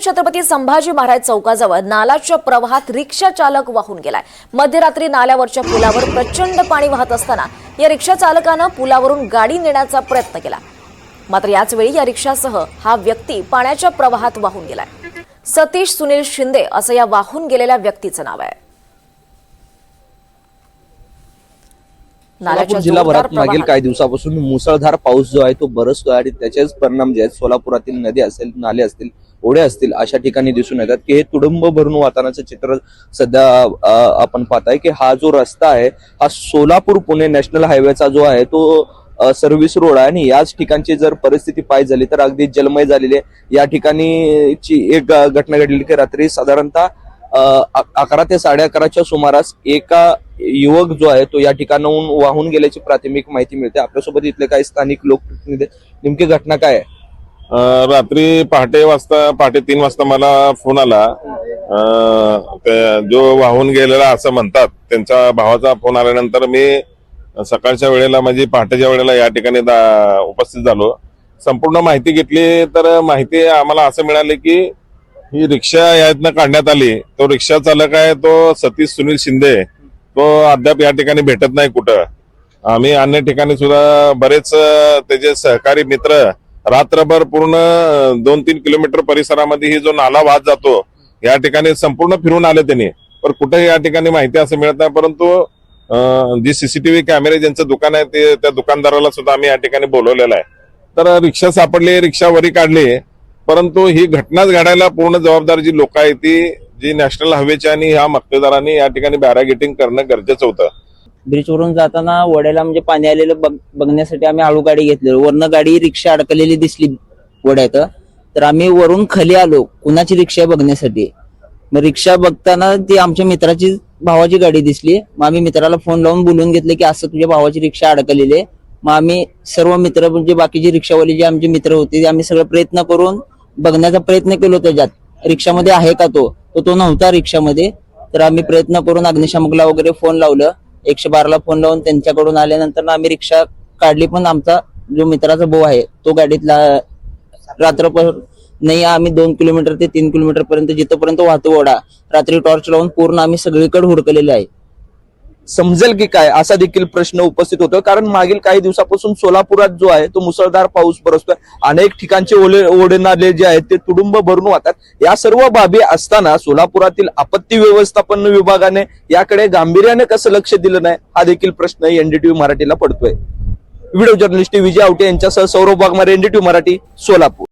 छत्रपती संभाजी महाराज चौकाजवळ नालाच्या प्रवाहात रिक्षा चालक वाहून गेलाय। मध्यरात्री नाल्यावरच्या पुलावर प्रचंड पाणी वाहत असताना या रिक्षा चालकाने पुलावरून गाडी नेण्याचा प्रयत्न केला, मात्र याच वेळी या रिक्षासह हा व्यक्ती पाण्याच्या प्रवाहात वाहून गेलाय। सतीश सुनील शिंदे असं या वाहून गेलेल्या व्यक्तीचं नाव आहे। सोलापूर जिल्हाभरात मागील काही दिवसापासून मुसळधार पाऊस जो आहे तो बरसतोय आणि त्याचेच परिणाम जे आहेत सोलापुरातील नदी असेल, नाले असतील, ओढे असतील अशा ठिकाणी दिसून येतात की हे तुडुंब भरून वाहतानाचं चित्र सध्या आपण पाहताय की हा जो रस्ता आहे हा सोलापूर पुणे नॅशनल हायवेचा जो आहे तो सर्व्हिस रोड आहे आणि याच ठिकाणची जर परिस्थिती पाहायची झाली तर अगदी जलमय झालेली आहे। या ठिकाणीची एक घटना घडली की रात्री साधारणतः 11 ते 11:30च्या सुमारास एका युवक जो आहे तो या ठिकाणाहून वाहून गेल्याची प्राथमिक माहिती मिळते। आपल्यासोबत इथले काही स्थानिक लोकप्रतिनिधी, नेमकी घटना काय आहे? रात्री पहाटे 3 वाजता मला फोन आला। जो वाहून गेलेला असं म्हणतात त्यांच्या भावाचा फोन आल्यानंतर मी सकाळच्या वेळेला म्हणजे पहाटेच्या वेळेला या ठिकाणी उपस्थित झालो। संपूर्ण माहिती घेतली तर माहिती आम्हाला असं मिळाली की ही रिक्षा यातनं काढण्यात आली। तो रिक्षा चालक आहे तो सतीश सुनील शिंदे, तो अद्याप या ठिकाणी भेटत नाही कुठं। आम्ही अन्य ठिकाणी सुद्धा बरेच त्याचे सहकारी मित्र रात्रभर पूर्ण 2-3 किलोमीटर परिसरामध्ये ही जो नाला वाहत जातो या ठिकाणी संपूर्ण फिरून आले त्यांनी, पण कुठेही या ठिकाणी माहिती असं मिळत नाही। परंतु जी सीसीटीव्ही कॅमेरे ज्यांचं दुकान आहे ते त्या दुकानदाराला सुद्धा आम्ही या ठिकाणी बोलवलेलं आहे। तर रिक्षा सापडली, रिक्षा वरी काढली, परंतु ही घटनाच घडायला पूर्ण जबाबदार जी लोक आहेत ती जी नॅशनल हायवेची आणि ह्या मक्तेदारांनी या ठिकाणी बॅरागेटिंग करणं गरजेचं होतं। ब्रिजवरून जाताना वड्याला म्हणजे पाणी आलेलं बघण्यासाठी आम्ही आळू गाडी घेतली। वरनं गाडी रिक्षा अडकलेली दिसली वड्यात, तर आम्ही वरून खाली आलो कुणाची रिक्षा बघण्यासाठी। मग रिक्षा बघताना ती आमच्या मित्राची भावाची गाडी दिसली। मग आम्ही मित्राला फोन लावून बोलून घेतले की असं तुझ्या भावाची रिक्षा अडकलेली आहे। मग आम्ही सर्व मित्र म्हणजे बाकीची रिक्षावाली जे आमचे मित्र होते ते आम्ही सगळं प्रयत्न करून बघण्याचा प्रयत्न केलो त्याच्यात रिक्षामध्ये आहे का तो नव्हता रिक्षामध्ये। तर आम्ही प्रयत्न करून अग्निशामकला वगैरे फोन लावलं, 112ला फोन लावून त्यांच्याकडून आल्यानंतर आम्ही रिक्षा काढली, पण आमचा जो मित्राचा भाऊ आहे तो गाडीतला रात्रभर नाही, आम्ही 2 किलोमीटर ते 3 किलोमीटर पर्यंत जिथपर्यंत वाहतो ओढा रात्री टॉर्च लावून पूर्ण आम्ही सगळीकडे हुडकलेले आहे। समजेल की काय असा देखील प्रश्न उपस्थित होतो, कारण मागील काही दिवसापासून सोलापुरात जो आहे तो मुसळधार पाऊस बरसतोय। अनेक ठिकाणचे ओढे नाले जे आहेत ते तुडुंब भरून वाहतात। या सर्व बाबी असताना सोलापुरातील आपत्ती व्यवस्थापन विभागाने याकडे गांभीर्याने कसं लक्ष दिलं नाही हा देखील प्रश्न एनडीटीव्ही मराठीला पडतोय। व्हिडिओ जर्नलिस्ट विजय आवटे यांच्यासह सौरभ वाघमारे, एनडीटीव्ही मराठी, सोलापूर।